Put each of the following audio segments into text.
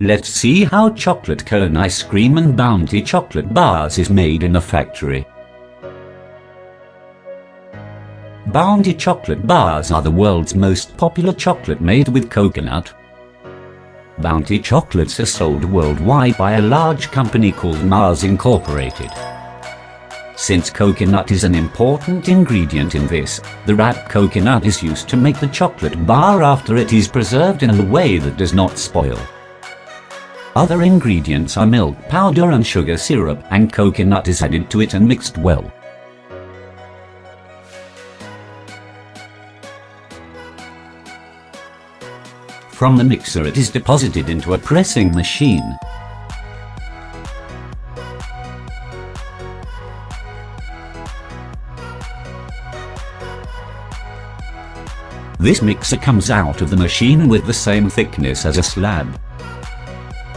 Let's see how chocolate cone ice cream and Bounty chocolate bars is made in a factory. Bounty chocolate bars are the world's most popular chocolate made with coconut. Bounty chocolates are sold worldwide by a large company called Mars Incorporated. Since coconut is an important ingredient in this, the wrapped coconut is used to make the chocolate bar after it is preserved in a way that does not spoil. Other ingredients are milk powder and sugar syrup, and coconut is added to it and mixed well. From the mixer it is deposited into a pressing machine. This mixer comes out of the machine with the same thickness as a slab.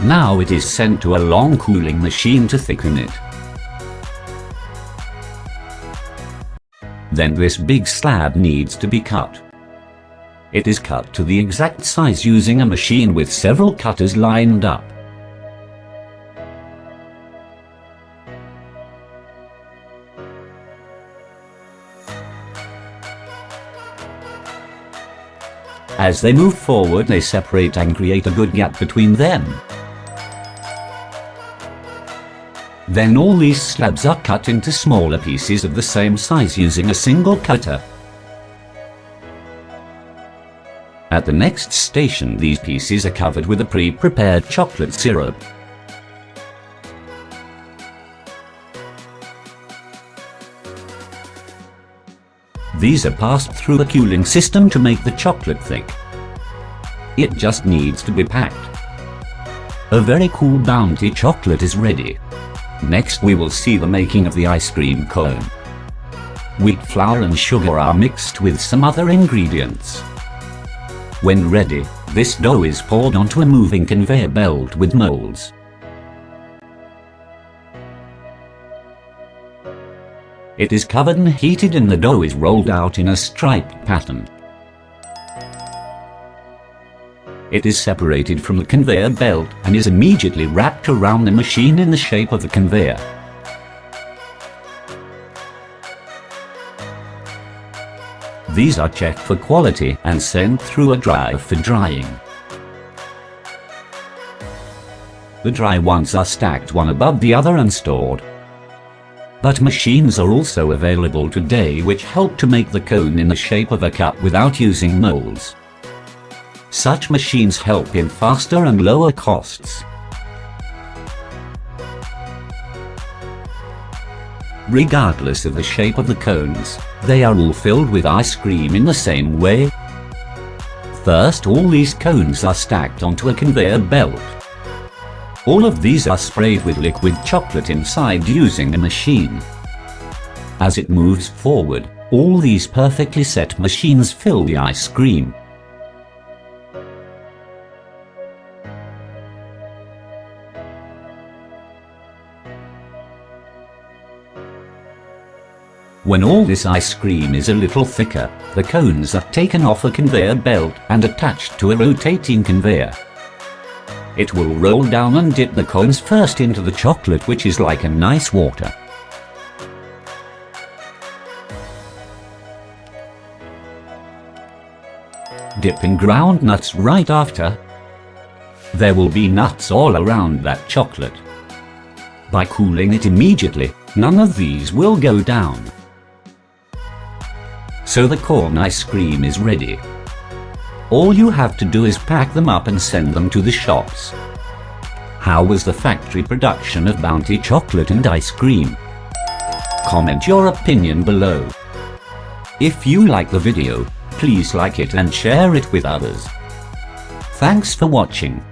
Now it is sent to a long cooling machine to thicken it. Then this big slab needs to be cut. It is cut to the exact size using a machine with several cutters lined up. As they move forward, they separate and create a good gap between them. Then all these slabs are cut into smaller pieces of the same size using a single cutter. At the next station, these pieces are covered with a pre-prepared chocolate syrup. These are passed through a cooling system to make the chocolate thick. It just needs to be packed. A very cool Bounty chocolate is ready. Next we will see the making of the ice cream cone. Wheat flour and sugar are mixed with some other ingredients. When ready, this dough is poured onto a moving conveyor belt with molds. It is covered and heated and the dough is rolled out in a striped pattern. It is separated from the conveyor belt and is immediately wrapped around the machine in the shape of the conveyor. These are checked for quality and sent through a dryer for drying. The dry ones are stacked one above the other and stored. But machines are also available today which help to make the cone in the shape of a cup without using molds. Such machines help in faster and lower costs. Regardless of the shape of the cones, they are all filled with ice cream in the same way. First, all these cones are stacked onto a conveyor belt. All of these are sprayed with liquid chocolate inside using a machine. As it moves forward, all these perfectly set machines fill the ice cream. When all this ice cream is a little thicker, the cones are taken off a conveyor belt and attached to a rotating conveyor. It will roll down and dip the cones first into the chocolate, which is like a nice water. Dip in ground nuts right after. There will be nuts all around that chocolate. By cooling it immediately, none of these will go down. So the corn ice cream is ready. All you have to do is pack them up and send them to the shops. How was the factory production of Bounty chocolate and ice cream? Comment your opinion below. If you like the video, please like it and share it with others. Thanks for watching.